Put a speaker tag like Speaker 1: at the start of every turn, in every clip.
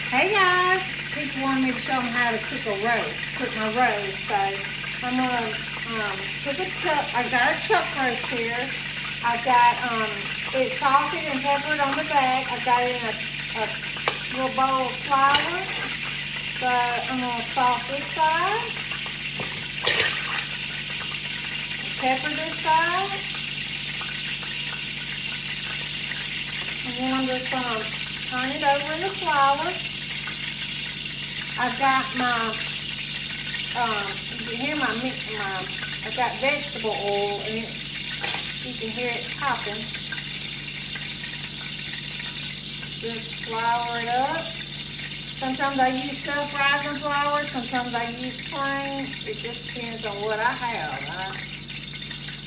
Speaker 1: Hey guys, people wanted me to show them how to cook my roast. So I'm gonna cook a chuck. I've got a chuck roast here. I've got it salted and peppered on the back. I've got it in a little bowl of flour. So I'm gonna salt this side, pepper this side, and then I'm just gonna turn it over in the flour. I've got my, you can hear I've got vegetable oil, and you can hear it popping. Just flour it up. Sometimes I use self-rising flour, sometimes I use plain. It just depends on what I have.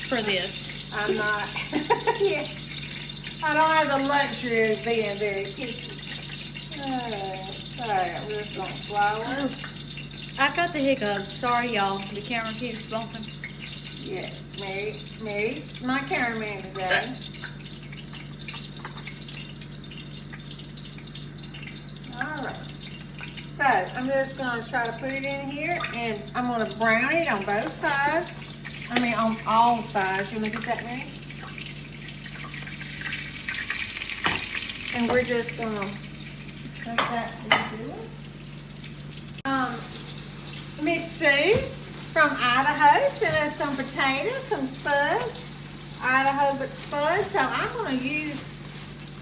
Speaker 2: For this.
Speaker 1: I'm not, yeah, I don't have the luxury of being very picky. Sorry, I'm just gonna flour.
Speaker 2: I got the hiccup. Sorry, y'all. The camera keeps bumping.
Speaker 1: Yes, Mary's my cameraman today. All right. So I'm just gonna try to put it in here, and I'm gonna brown it on both sides. I mean, on all sides. You wanna get that, Mary? And we're just gonna let that do it. Miss Sue from Idaho sent us some potatoes, some spuds, Idaho spuds. So I'm going to use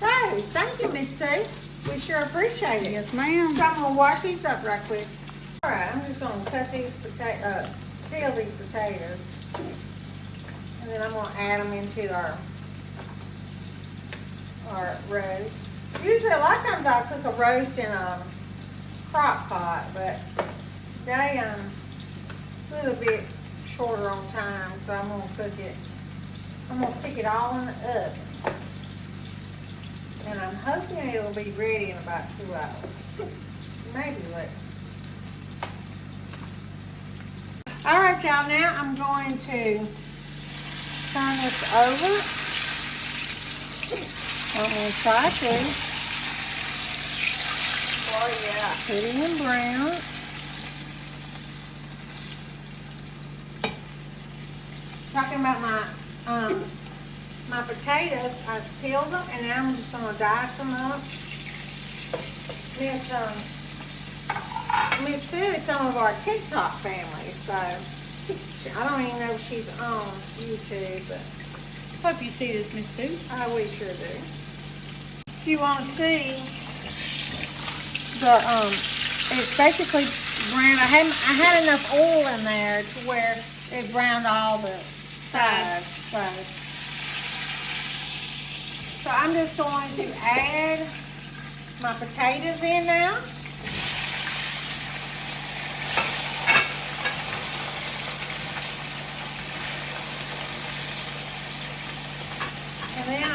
Speaker 1: those. Thank you, Miss Sue. We sure appreciate it.
Speaker 2: Yes, ma'am.
Speaker 1: So I'm going to wash these up right quick. All right, I'm just going to cut these potatoes, peel these potatoes, and then I'm going to add them into our roast. Usually, a lot of times I'll cook a roast in a crock pot, but today I'm a little bit shorter on time, so I'm going to cook it. I'm going to stick it all in the oven. And I'm hoping it'll be ready in about 2 hours. Maybe less. All right, y'all, now I'm going to turn this over. I'm going to try to. Oh, yeah. Put it in brown. Talking about my potatoes, I peeled them, and now I'm just going to dice them up. Miss Sue is some of our TikTok family, so I don't even know if she's on YouTube, but
Speaker 2: Hope you see this, Miss Sue.
Speaker 1: we sure do. If you want to see the it's basically brown. I had enough oil in there to where it browned all the sides. So I'm just going to add my potatoes in now. And then I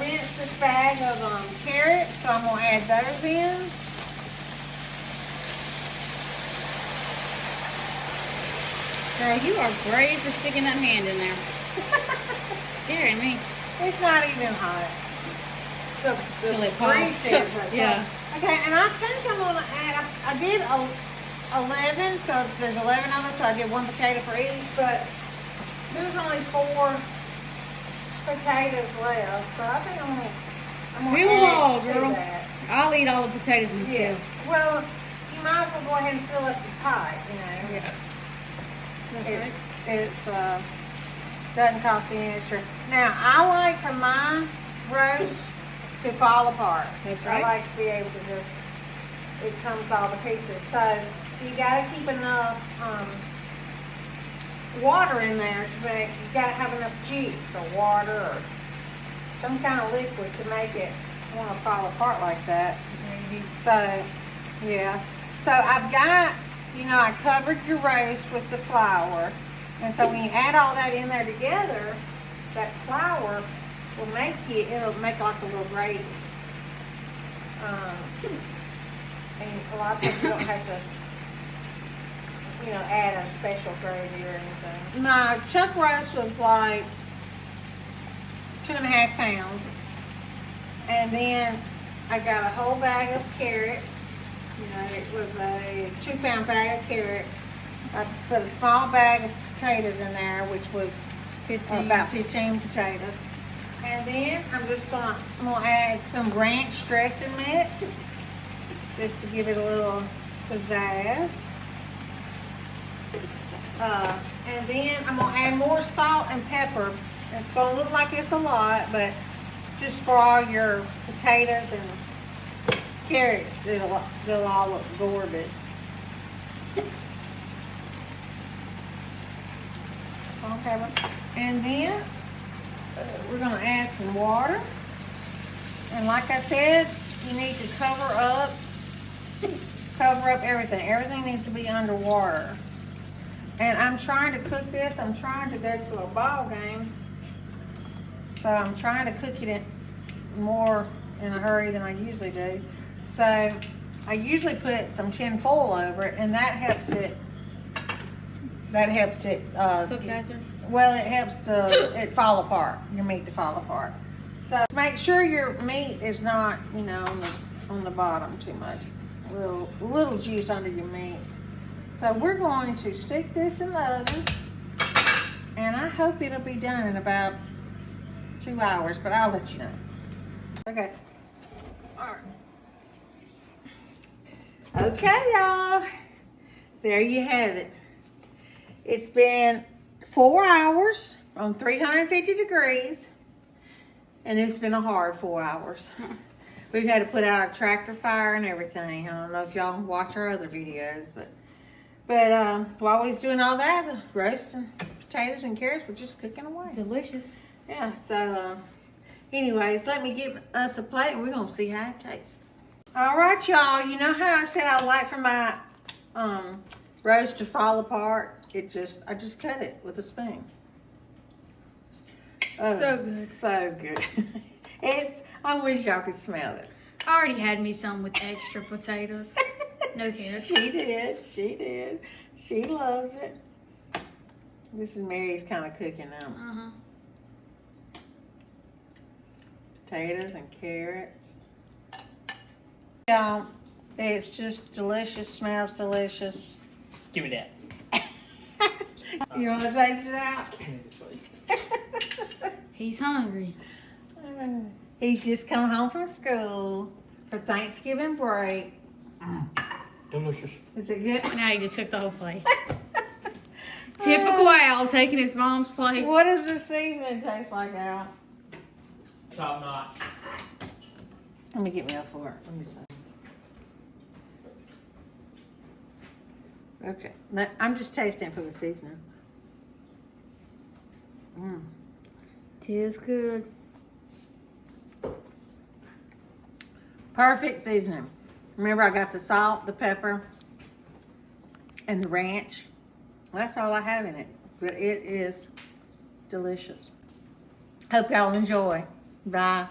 Speaker 1: rinsed this bag of carrots, so I'm going to add those in.
Speaker 2: Girl, you are brave for sticking that hand in there. Scaring me.
Speaker 1: It's not even hot. The
Speaker 2: Till it
Speaker 1: grease
Speaker 2: pops.
Speaker 1: is right
Speaker 2: Yeah.
Speaker 1: there. Okay, and I think I'm going to add, I did 11 because there's 11 of us, so I did 1 potato for each, but there's only 4 potatoes left, so I think I'm going to
Speaker 2: We will all,
Speaker 1: add to
Speaker 2: girl.
Speaker 1: that.
Speaker 2: I'll eat all the potatoes
Speaker 1: Yeah.
Speaker 2: myself.
Speaker 1: Well, you might as well go ahead and fill up the pot, you know.
Speaker 2: Yeah.
Speaker 1: It's doesn't cost any extra. Now, I like for my roast to fall apart.
Speaker 2: That's
Speaker 1: I
Speaker 2: right.
Speaker 1: like to be able to just, it comes all to pieces. So, you got to keep enough water in there to make, you got to have enough juice or water or some kind of liquid to make it want to fall apart like that. So, yeah. So, I've got, I covered your roast with the flour. And so when you add all that in there together, that flour will it'll make like a little gravy. And a lot of times you don't have to, add a special gravy or anything. My chuck roast was like 2.5 pounds. And then I got a whole bag of carrots. You know, it was a 2-pound bag of carrot. I put a small bag of potatoes in there, which was
Speaker 2: 15.
Speaker 1: about 15 potatoes. And then I'm gonna add some ranch dressing mix, just to give it a little pizzazz. And then I'm gonna add more salt and pepper. It's gonna look like it's a lot, but just for all your potatoes and carrots, they'll all absorb it. Salt and pepper. And then we're gonna add some water. And like I said, you need to cover up everything. Everything needs to be underwater. And I'm trying to cook this. I'm trying to go to a ball game. So I'm trying to cook it more in a hurry than I usually do. So I usually put some tin foil over it, and that helps it.
Speaker 2: Cook faster?
Speaker 1: Well, it helps it fall apart. Your meat to fall apart. So make sure your meat is not, on the bottom too much. A little juice under your meat. So we're going to stick this in the oven, and I hope it'll be done in about 2 hours, but I'll let you know. Okay. All right. Okay, y'all. There you have it. It's been 4 hours on 350 degrees, and it's been a hard 4 hours. We've had to put out a tractor fire and everything. I don't know if y'all watch our other videos, but while we was doing all that, the roast and potatoes and carrots were just cooking away.
Speaker 2: Delicious.
Speaker 1: Yeah, so anyways, let me give us a plate and we're gonna see how it tastes. All right, y'all, you know how I said I like for my roast to fall apart? I just cut it with a spoon. Oh,
Speaker 2: So good.
Speaker 1: So good. I wish y'all could smell it.
Speaker 2: I already had me some with extra potatoes. No carrots.
Speaker 1: She did. She loves it. This is Mary's kind of cooking now.
Speaker 2: Uh-huh.
Speaker 1: Potatoes and carrots. Y'all, it's just delicious, smells delicious.
Speaker 3: Give me that.
Speaker 1: You want to taste it out?
Speaker 2: He's hungry.
Speaker 1: He's just come home from school for Thanksgiving break.
Speaker 3: Delicious.
Speaker 1: Is it good?
Speaker 2: Now he just took the whole plate. Typical Al taking his mom's plate.
Speaker 1: What does the seasoning taste like, Al?
Speaker 3: Top notch.
Speaker 1: Let me get me a fork. Let me see. Okay, now, I'm just tasting it for the seasoning.
Speaker 2: Tastes good.
Speaker 1: Perfect seasoning. Remember, I got the salt, the pepper, and the ranch. That's all I have in it, but it is delicious. Hope y'all enjoy. Bye.